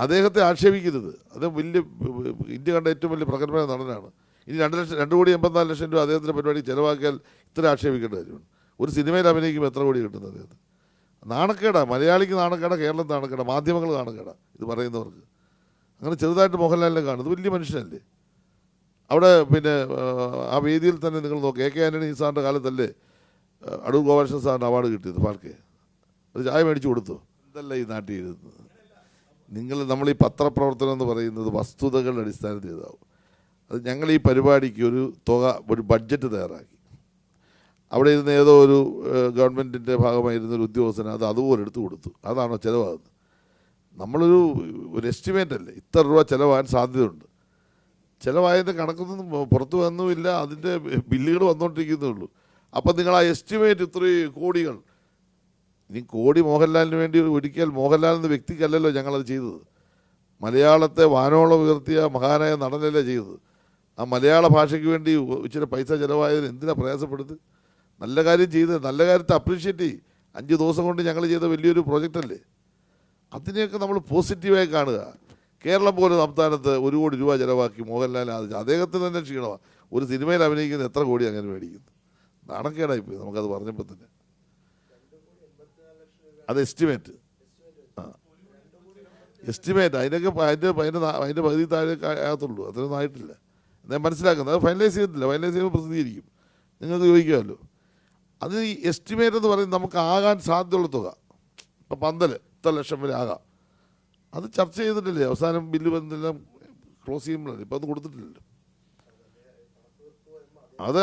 അദ്ദേഹത്തെ ആക്ഷേപിക്കരുത്. അത് വലിയ ഇന്ത്യ കണ്ട ഏറ്റവും വലിയ പ്രഗത്ഭനായ നടനാണ്. ഇനി 2,84,00,000 രൂപ അദ്ദേഹത്തിൻ്റെ പരിപാടി ചിലവാക്കിയാൽ ഇത്ര ആക്ഷേപിക്കേണ്ട കാര്യമാണ്. ഒരു സിനിമയിൽ അഭിനയിക്കുമ്പോൾ എത്ര കോടി കിട്ടുന്നത് അദ്ദേഹത്തിന്? നാണക്കേടാ, മലയാളിക്ക് നാണക്കേടാ, കേരളത്തിൽ നാണക്കേടാ, മാധ്യമങ്ങൾ നാണക്കേടാ ഇത് പറയുന്നവർക്ക്. അങ്ങനെ ചെറുതായിട്ട് മോഹൻലാലിനെ കാണുന്നത് വലിയ മനുഷ്യനല്ലേ. അവിടെ പിന്നെ ആ വേദിയിൽ തന്നെ നിങ്ങൾ നോക്കുക, എ കെ ആൻ്റണി സാറിൻ്റെ കാലത്തല്ലേ അടൂർ ഗോപാലകൃഷ്ണൻ സാറിന് അവാർഡ് കിട്ടിയത് ഫാൽക്കെ. ഒരു ചായ മേടിച്ചു കൊടുത്തു. എന്തല്ല ഈ നാട്ടിൽ എഴുതുന്നത് നമ്മൾ ഈ പത്രപ്രവർത്തനം എന്ന് പറയുന്നത് വസ്തുതകളുടെ അടിസ്ഥാനത്തിൽ ഇതാവും. അത് ഞങ്ങൾ ഈ പരിപാടിക്ക് ഒരു ബഡ്ജറ്റ് തയ്യാറാക്കി. അവിടെ ഇരുന്ന് ഏതോ ഒരു ഗവൺമെൻറ്റിൻ്റെ ഭാഗമായിരുന്നൊരു ഉദ്യോഗസ്ഥന് അതുപോലെ എടുത്തു കൊടുത്തു. അതാണോ ചിലവാകുന്നത്? നമ്മളൊരു എസ്റ്റിമേറ്റ് അല്ലേ, ഇത്ര രൂപ ചിലവാകാൻ സാധ്യതയുണ്ട്. ചിലവായതിൻ്റെ കണക്കൊന്നും പുറത്തു വന്നുമില്ല, അതിൻ്റെ ബില്ലുകൾ വന്നുകൊണ്ടിരിക്കുന്നേ ഉള്ളൂ. അപ്പം നിങ്ങൾ ആ എസ്റ്റിമേറ്റ് ഇത്രയും കോടികൾ, ഇനി കോടി മോഹൻലാലിന് വേണ്ടി ഒരിക്കൽ മോഹൻലാൽ എന്ന വ്യക്തിക്കല്ലല്ലോ ഞങ്ങളത് ചെയ്തത്. മലയാളത്തെ വാനോളം ഉയർത്തിയ മഹാനായ നടനല്ലേ ചെയ്തത്. ആ മലയാള ഭാഷയ്ക്ക് വേണ്ടി ഇച്ചിരി പൈസ ചിലവായതിന് എന്തിനാണ് പ്രയാസപ്പെടുന്നത്? നല്ല കാര്യം ചെയ്ത് നല്ല കാര്യത്തെ അപ്രീഷിയേറ്റ് ചെയ്യും. 5 ദിവസം കൊണ്ട് ഞങ്ങൾ ചെയ്ത വലിയൊരു പ്രോജക്റ്റല്ലേ. അതിനെയൊക്കെ നമ്മൾ പോസിറ്റീവായി കാണുക. കേരളം പോലെ സംസ്ഥാനത്ത് 1 കോടി രൂപ ചിലവാക്കി മോഹൻലാൽ അദ്ദേഹത്തിന് തന്നെ ക്ഷീണമാണ്. ഒരു സിനിമയിൽ അഭിനയിക്കുന്ന എത്ര കോടി അങ്ങനെ മേടിക്കുന്നു? നാണക്കേടായിപ്പോയി നമുക്കത് പറഞ്ഞപ്പോൾ തന്നെ. അത് എസ്റ്റിമേറ്റ് അതിനൊക്കെ അതിൻ്റെ പകുതി താഴെ ആകത്തുള്ളൂ. അത്രയൊന്നും ആയിട്ടില്ല. ഞാൻ മനസ്സിലാക്കുന്നത് അത് ഫൈനലൈസ് ചെയ്തിട്ടില്ല. ഫൈനലൈസ് ചെയ്യുമ്പോൾ പ്രസിദ്ധീകരിക്കും, നിങ്ങൾക്ക് ചോദിക്കാമല്ലോ. അത് ഈ എസ്റ്റിമേറ്റ് എന്ന് പറയുന്നത് നമുക്ക് ആകാൻ സാധ്യതയുള്ള തുക. ഇപ്പം 12 ഇത്ര ലക്ഷം വരെ ആകാം. അത് ചർച്ച ചെയ്തിട്ടില്ലേ? അവസാനം ബില്ല് വന്നെല്ലാം ക്ലോസ് ചെയ്യുമ്പോഴല്ലേ. ഇപ്പം അത് കൊടുത്തിട്ടില്ലല്ലോ.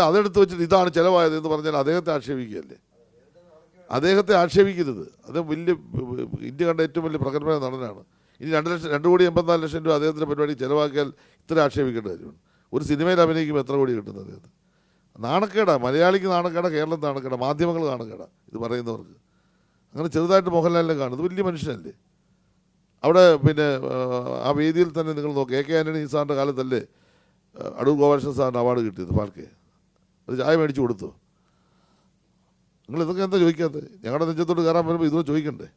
അതെടുത്ത് വെച്ചിട്ട് ഇതാണ് ചിലവായത് എന്ന് പറഞ്ഞാൽ അദ്ദേഹത്തെ ആക്ഷേപിക്കുകയല്ലേ. അദ്ദേഹത്തെ ആക്ഷേപിക്കരുത്. അത് വലിയ ഇന്ത്യ കണ്ട ഏറ്റവും വലിയ പ്രഗത്ഭനായ നടനാണ്. ഇനി 2,84,00,000 രൂപ അദ്ദേഹത്തിൻ്റെ പരിപാടി ചിലവാക്കിയാൽ ഇത്ര ആക്ഷേപിക്കേണ്ട കാര്യമാണ്. ഒരു സിനിമയിൽ അഭിനയിക്കുമ്പോൾ എത്ര കോടി കിട്ടുന്നത് അദ്ദേഹത്തിന്? നാണക്കേടാ, മലയാളിക്ക് നാണക്കേടാ, കേരളത്തിൽ നാണക്കേടാ, മാധ്യമങ്ങൾ നാണക്കേടാ ഇത് പറയുന്നവർക്ക്. അങ്ങനെ ചെറുതായിട്ട് മോഹൻലാലിനെ കാണുന്നത് വലിയ മനുഷ്യനല്ലേ. അവിടെ പിന്നെ ആ വേദിയിൽ തന്നെ നിങ്ങൾ നോക്കുക, എ കെ ആൻ്റണി സാറിൻ്റെ കാലത്തല്ലേ അടൂർ ഗോപാലകൃഷ്ണൻ സാറിന് അവാർഡ് കിട്ടിയത് ഫാൽക്കെ. ഒരു ചായ മേടിച്ചു കൊടുത്തു. നിങ്ങൾ ഇതൊക്കെ എന്താ ചോദിക്കാത്തത്? ഞങ്ങളുടെ നെഞ്ചത്തോട്ട് കയറാൻ വരുമ്പോൾ ഇതൊക്കെ ചോദിക്കണ്ടേ?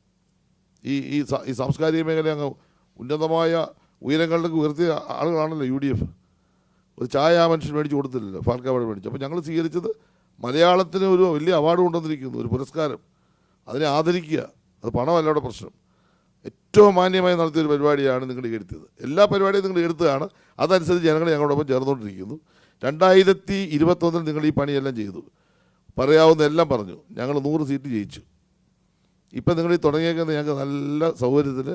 ഈ സാംസ്കാരിക മേഖല അങ്ങ് ഉന്നതമായ ഉയരങ്ങളിലേക്ക് ഉയർത്തിയ ആളുകളാണല്ലോ UDF. ഒരു ചായ ആ മനുഷ്യൻ മേടിച്ച് കൊടുത്തില്ലല്ലോ, ഫാൽക്കെ അവാർഡ് മേടിച്ചു. അപ്പോൾ ഞങ്ങൾ സ്വീകരിച്ചത് മലയാളത്തിന് ഒരു വലിയ അവാർഡ് കൊണ്ടുവന്നിരിക്കുന്നു, ഒരു പുരസ്കാരം. അതിനെ ആദരിക്കുക. അത് പണമല്ല അവിടെ പ്രശ്നം. ഏറ്റവും മാന്യമായി നടത്തിയൊരു പരിപാടിയാണ് നിങ്ങൾ എടുത്തത്. എല്ലാ പരിപാടിയും നിങ്ങൾ എടുത്തതാണ്. അതനുസരിച്ച് ജനങ്ങൾ ഞങ്ങളോടൊപ്പം ചേർന്നുകൊണ്ടിരിക്കുന്നു. 2021 നിങ്ങൾ ഈ പണിയെല്ലാം ചെയ്തു. പറയാവുന്ന എല്ലാം പറഞ്ഞു. ഞങ്ങൾ 100 സീറ്റ് ജയിച്ചു. ഇപ്പം നിങ്ങൾ ഈ തുടങ്ങിയേക്കുന്നത് ഞങ്ങൾക്ക് നല്ല സൗകര്യത്തിൽ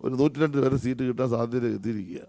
ഒരു 102 വരെ സീറ്റ് കിട്ടാൻ സാധ്യത എത്തിയിരിക്കുക.